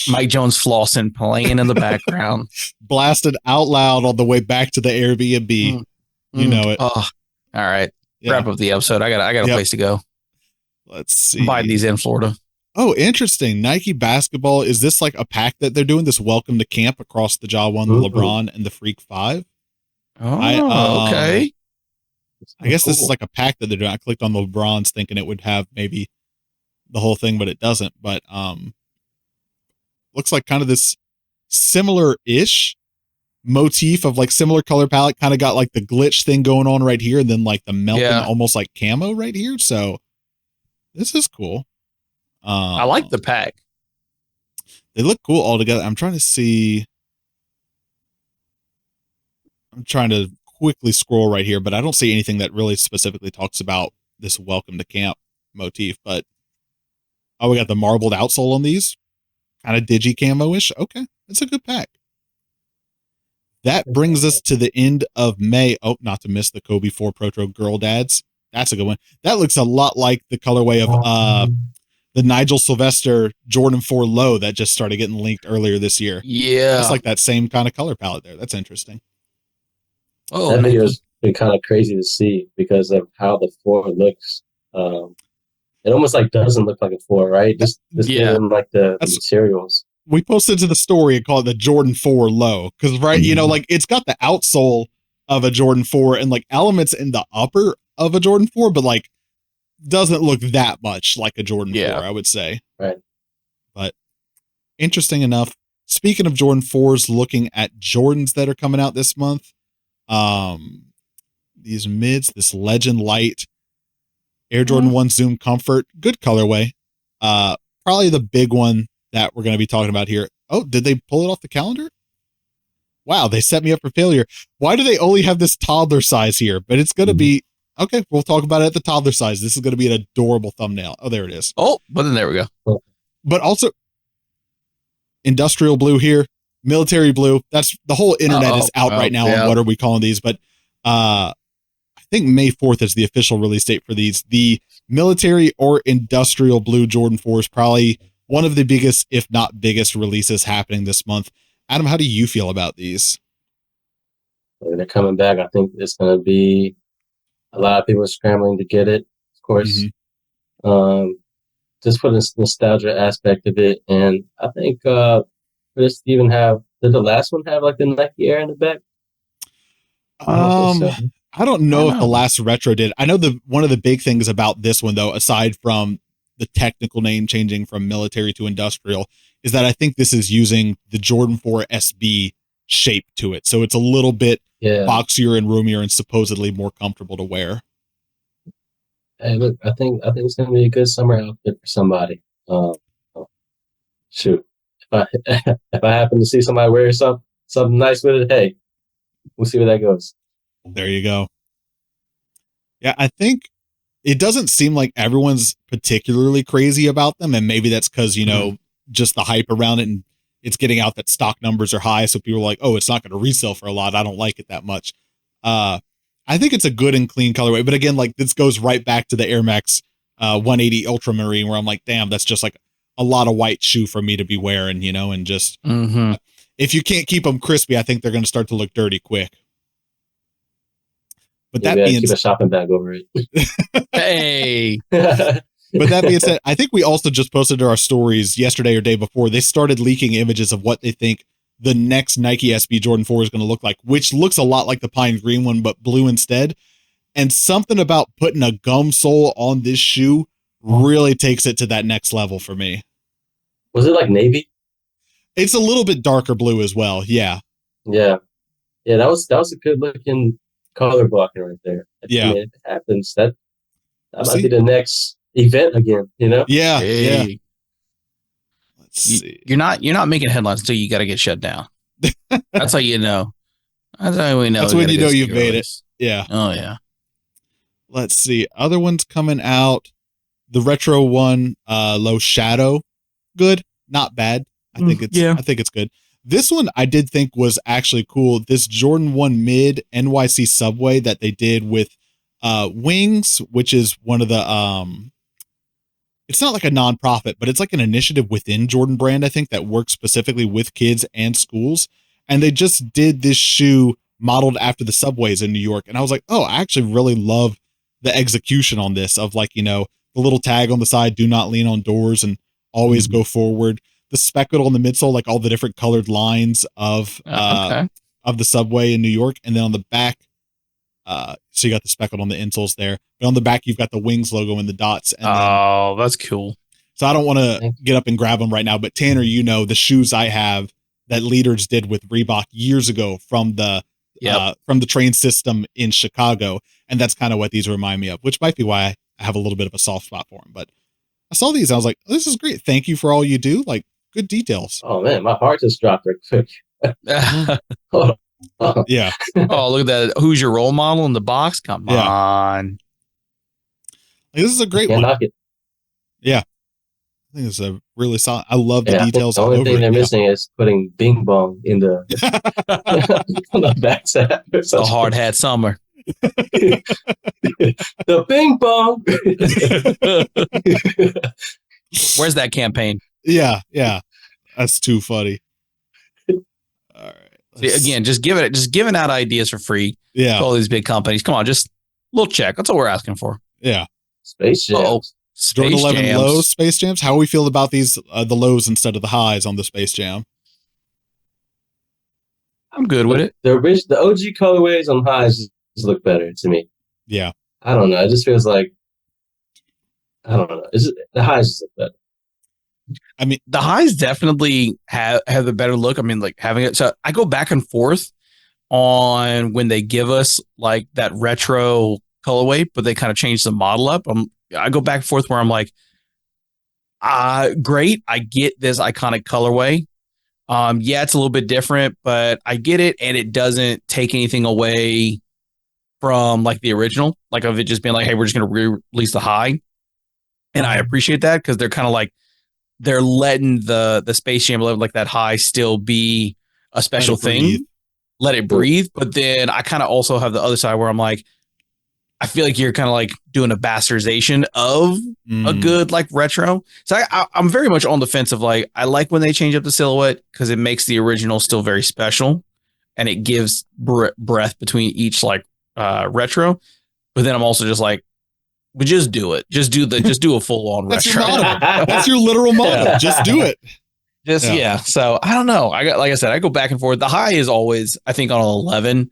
Mike Jones flossing playing in the background. Blasted out loud on the way back to the Airbnb. You know it. Oh, all right. Yeah. Wrap up the episode. I got a place to go. Let's see. Buy these in Florida. Oh, interesting. Nike basketball. Is this like a pack that they're doing, this welcome to camp across the Ja 1, the LeBron, and the Freak 5? Okay. I guess this is like a pack that they're doing. I clicked on the LeBrons thinking it would have maybe the whole thing, but it doesn't. But looks like kind of this similar-ish motif of like similar color palette, kind of got like the glitch thing going on right here, and then like the melting almost like camo right here. So this is cool. I like the pack. They look cool all together. I'm trying to quickly scroll right here, but I don't see anything that really specifically talks about this welcome to camp motif. But we got the marbled outsole on these, kind of digi camo-ish. Okay, it's a good pack. That brings us to the end of May. Oh, not to miss the Kobe 4 Protro Girl Dads. That's a good one. That looks a lot like the colorway of the Nigel Sylvester Jordan 4 Low that just started getting linked earlier this year. Yeah. It's like that same kind of color palette there. That's interesting. Oh, that video's been kind of crazy to see because of how the 4 looks. It almost like doesn't look like a 4, right? Just even like the materials. We posted to the story and called it the Jordan 4 Low because, right, you know, like it's got the outsole of a Jordan 4 and like elements in the upper of a Jordan 4, but like doesn't look that much like a Jordan 4, I would say. Right. But interesting enough. Speaking of Jordan 4s, looking at Jordans that are coming out this month, these mids, this Legend Light Air Jordan 1 Zoom Comfort, good colorway. Probably the big one that we're going to be talking about here. Oh, did they pull it off the calendar? Wow, they set me up for failure. Why do they only have this toddler size here? But it's going to be, okay, we'll talk about it at the toddler size. This is going to be an adorable thumbnail. Oh, there it is. Oh, but then there we go. But also, industrial blue here, military blue. That's the whole internet is out right now on what are we calling these. But I think May 4th is the official release date for these. The military or industrial blue Jordan 4 is probably one of the biggest, if not biggest, releases happening this month. Adam, how do you feel about these? They're coming back. I think it's going to be a lot of people scrambling to get it, of course. Just for the nostalgia aspect of it. And I think this even have, did the last one have like the Nike Air in the back? I don't know if the last retro did. I know one of the big things about this one, though, aside from the technical name changing from military to industrial, is that I think this is using the Jordan 4 SB shape to it. So it's a little bit boxier and roomier and supposedly more comfortable to wear. Hey, look, I think it's going to be a good summer outfit for somebody. Shoot, if I happen to see somebody wear something nice with it, hey, we'll see where that goes. There you go. Yeah, I think it doesn't seem like everyone's particularly crazy about them. And maybe that's because, you know, just the hype around it and it's getting out that stock numbers are high. So people are like, oh, it's not going to resell for a lot. I don't like it that much. I think it's a good and clean colorway. But again, like this goes right back to the Air Max 180 Ultramarine where I'm like, damn, that's just like a lot of white shoe for me to be wearing, you know, and just if you can't keep them crispy, I think they're going to start to look dirty quick. But that being keep a shopping bag over it. Hey. But that being said, I think we also just posted to our stories yesterday or day before. They started leaking images of what they think the next Nike SB Jordan 4 is going to look like, which looks a lot like the pine green one, but blue instead. And something about putting a gum sole on this shoe really takes it to that next level for me. Was it like navy? It's a little bit darker blue as well. Yeah. Yeah. Yeah. That was a good looking color blocking right there. Yeah. I mean, if it happens, that might be the next event again, you know? Yeah. Hey. Yeah. Let's see. You're not making headlines until you got to get shut down. That's how you know. That's how we know. That's when you know you've made it. Yeah. Oh yeah. Let's see. Other ones coming out. The retro one, Low Shadow. Good. Not bad. I think it's good. This one I did think was actually cool. This Jordan 1 Mid NYC Subway that they did with Wings, which is one of the it's not like a nonprofit, but it's like an initiative within Jordan Brand, I think, that works specifically with kids and schools. And they just did this shoe modeled after the subways in New York. And I was like, oh, I actually really love the execution on this of like, you know, the little tag on the side, do not lean on doors. And always go forward. The speckled on the midsole, like all the different colored lines of the subway in New York, and then on the back, so you got the speckled on the insoles there, but on the back you've got the Wings logo and the dots. And that's cool. So I don't want to get up and grab them right now, but Tanner, the shoes I have that Leaders did with Reebok years ago from the train system in Chicago, and that's kind of what these remind me of, which might be why I have a little bit of a soft spot for them. But I saw these, and I was like, oh, "This is great! Thank you for all you do. Like, good details." Oh man, my heart just dropped right quick. Yeah. Oh, look at that! Who's your role model in the box? Come on. Like, this is a great one. Yeah. I think it's a really solid. I love the details. The only thing they're missing is putting Bing Bong in the on the backside. The hard hat summer. The Bing Bong. Where's that campaign? Yeah, that's too funny. All right. See, again, just giving out ideas for free. Yeah. To all these big companies. Come on, just a little check. That's all we're asking for. Yeah. Space Jams. Jordan 11 lows, Space Jams. How we feel about these, the lows instead of the highs on the Space Jam? I'm good with it. The OG colorways on highs just look better to me. Yeah. I don't know. It just feels like, I don't know. The highs just look better. I mean, the highs definitely have a better look. I mean, like having it. So I go back and forth on when they give us like that retro colorway, but they kind of change the model up. I go back and forth where I'm like, great. I get this iconic colorway. Yeah, it's a little bit different, but I get it. And it doesn't take anything away from like the original, like of it just being like, hey, we're just going to re-release the high. And I appreciate that because they're kind of like, they're letting the Space Jam like that high still be a special thing. Let it breathe. But then I kind of also have the other side where I'm like, I feel like you're kind of like doing a bastardization of a good like retro. So I'm very much on the fence of like, I like when they change up the silhouette because it makes the original still very special and it gives breath between each like retro. But then I'm also just like, but just do it. Just do a full on retro. That's your literal motto. Just do it. So I don't know. Like I said, I go back and forth. The high is always, I think on 11,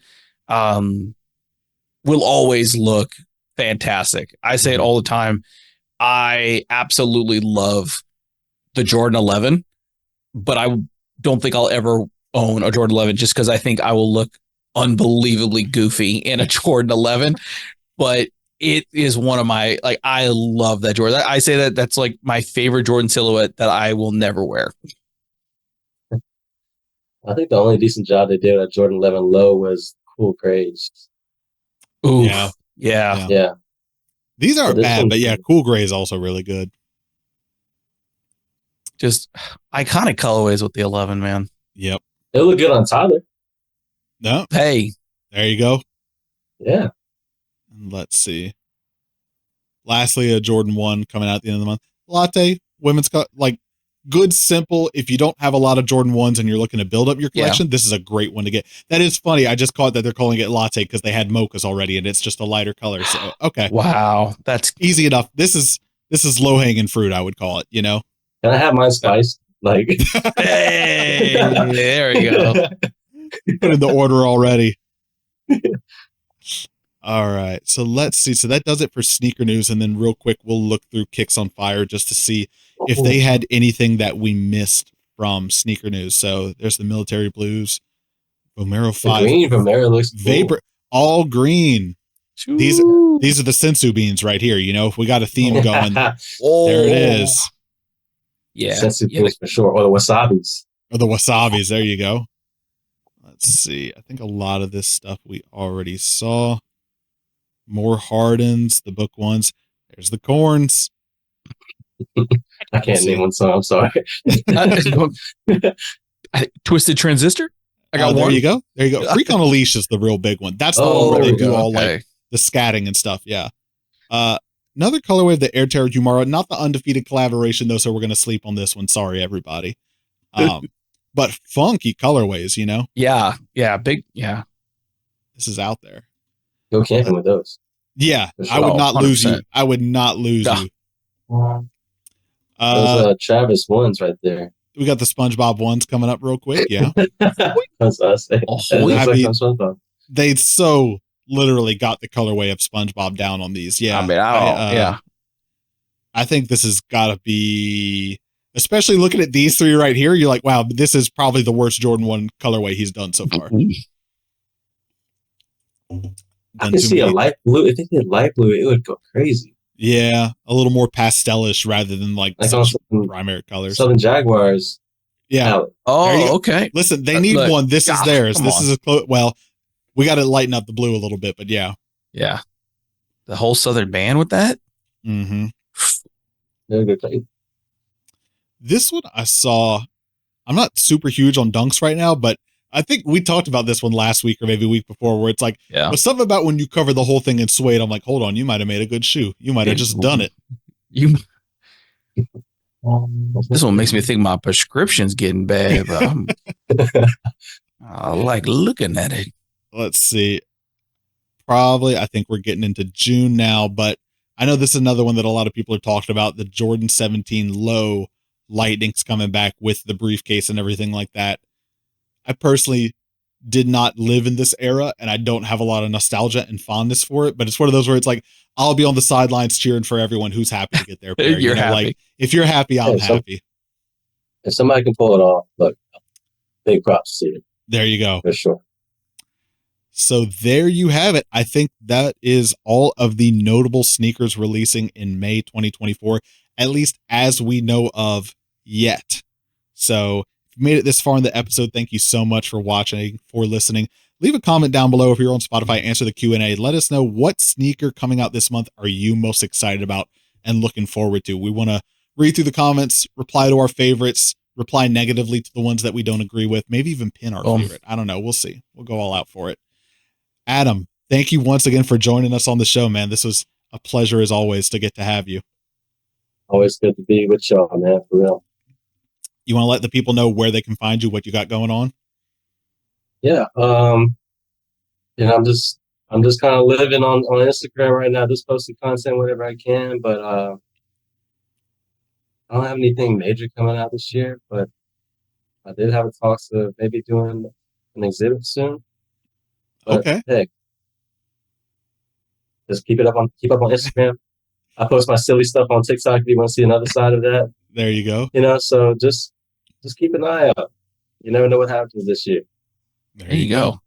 will always look fantastic. I say it all the time. I absolutely love the Jordan 11, but I don't think I'll ever own a Jordan 11 just because I think I will look unbelievably goofy in a Jordan 11. But it is one of my, like, I love that Jordan. I say that that's like my favorite Jordan silhouette that I will never wear. I think the only decent job they did at Jordan 11 low was cool grays. Ooh, yeah. These aren't bad, but yeah, cool gray is also really good. Just iconic colorways with the 11, man. Yep. They look good on Tyler. No. Hey. There you go. Yeah. Let's see. Lastly, a Jordan 1 coming out at the end of the month. Latte, women's cut, like good, simple. If you don't have a lot of Jordan 1s and you're looking to build up your collection, this is a great one to get. That is funny. I just caught that they're calling it latte because they had mochas already and it's just a lighter color. So, okay. Wow. That's easy enough. This is low hanging fruit, I would call it, you know? Can I have mine spiced? Like, hey, there you go. Put in the order already. All right. So let's see. So that does it for sneaker news. And then real quick, we'll look through Kicks on Fire just to see if they had anything that we missed from sneaker news. So there's the military blues, Vomero 5. The green Vomero looks cool. Vapor, all green. These are the sensu beans right here. You know, if we got a theme going, there it is. Yeah. Sensu beans for sure. Or the wasabis. There you go. Let's see. I think a lot of this stuff we already saw. More Hardens, the book ones. There's the Corns. I can't name one song. I'm sorry. Twisted Transistor. I got one. There you go. Freak on a Leash is the real big one. That's the one where they do all like the scatting and stuff. Yeah. Another colorway of the Air Terror Humara, not the undefeated collaboration though, so we're gonna sleep on this one. Sorry, everybody. But funky colorways, you know. Yeah. Big. Yeah. This is out there. Go camping with those. Yeah, sure. I would not 100%. lose you. I would not lose you. Those Travis ones right there. We got the SpongeBob ones coming up real quick. Yeah. That's what I say. They so literally got the colorway of SpongeBob down on these. Yeah. I think this has got to be, especially looking at these three right here, you're like, wow, this is probably the worst Jordan 1 colorway he's done so far. I can see a light blue. If they did light blue, it would go crazy. Yeah, a little more pastelish rather than like such primary colors. Southern Jaguars. Yeah. Oh, okay. Listen, they need one. This is theirs. This is well, we got to lighten up the blue a little bit, but yeah. Yeah. The whole Southern band with that? Mm-hmm. Good. This one I saw, I'm not super huge on dunks right now, but I think we talked about this one last week or maybe a week before where it's like, but something about when you cover the whole thing in suede, I'm like, hold on, you might have made a good shoe. You might have just done it. This one makes me think my prescription's getting bad, but I like looking at it. Let's see. Probably, I think we're getting into June now, but I know this is another one that a lot of people are talking about. The Jordan 17 Low Lightning's coming back with the briefcase and everything like that. I personally did not live in this era, and I don't have a lot of nostalgia and fondness for it, but it's one of those where it's like, I'll be on the sidelines cheering for everyone who's happy to get their pair. You're happy. Like, if you're happy, I'm happy. If somebody can pull it off, look, big props to you. There you go. For sure. So there you have it. I think that is all of the notable sneakers releasing in May 2024, at least as we know of yet. So if you made it this far in the episode, thank you so much for watching, for listening. Leave a comment down below if you're on Spotify, answer the Q&A. Let us know what sneaker coming out this month are you most excited about and looking forward to. We want to read through the comments, reply to our favorites, reply negatively to the ones that we don't agree with, maybe even pin our favorite. I don't know. We'll see. We'll go all out for it. Adam, thank you once again for joining us on the show, man. This was a pleasure as always to get to have you. Always good to be with y'all, man, for real. You want to let the people know where they can find you, what you got going on? Yeah. I'm just kind of living on Instagram right now, just posting content whenever I can, but I don't have anything major coming out this year, but I did have a talks of maybe doing an exhibit soon. But okay. Heck, just keep up on Instagram. I post my silly stuff on TikTok if you want to see another side of that. There you go. So just keep an eye out. You never know what happens this year. There you go.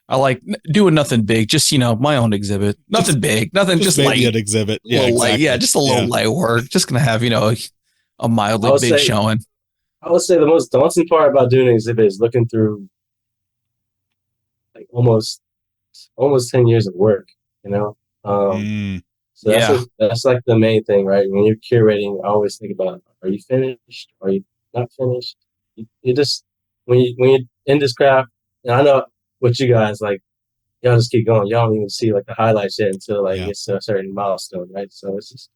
I like doing nothing big, just my own exhibit. Nothing big, nothing just light. An exhibit. Yeah, exactly. Just a little light work. Just gonna have a mildly big showing. I would say the most daunting part about doing an exhibit is looking through like almost 10 years of work. So that's like the main thing, right? When you're curating, I always think about, are you finished? Are you not finished? You just when you're in this craft, and I know what you guys like, y'all just keep going. Y'all don't even see like the highlights yet until it gets to a certain milestone, right? So it's just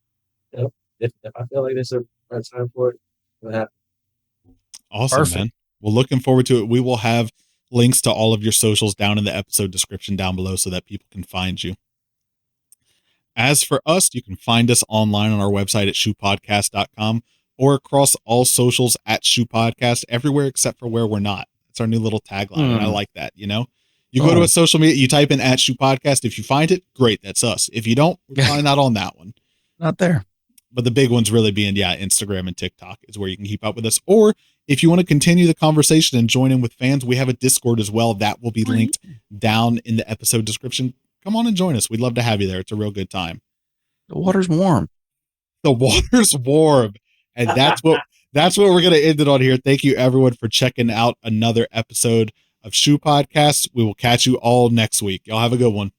if I feel like there's a right time for it, it'll happen. Awesome, perfect, man. Well, looking forward to it. We will have links to all of your socials down in the episode description down below so that people can find you. As for us, you can find us online on our website at shoepodcast.com or across all socials at shoepodcast, everywhere except for where we're not. It's our new little tagline, and I like that, You go to a social media, you type in at shoepodcast. If you find it, great, that's us. If you don't, we're probably not on that one. Not there. But the big ones really being, Instagram and TikTok is where you can keep up with us. Or if you want to continue the conversation and join in with fans, we have a Discord as well. That will be linked down in the episode description. Come on and join us. We'd love to have you there. It's a real good time. The water's warm. The water's warm. And that's what we're going to end it on here. Thank you, everyone, for checking out another episode of Shoe Podcast. We will catch you all next week. Y'all have a good one.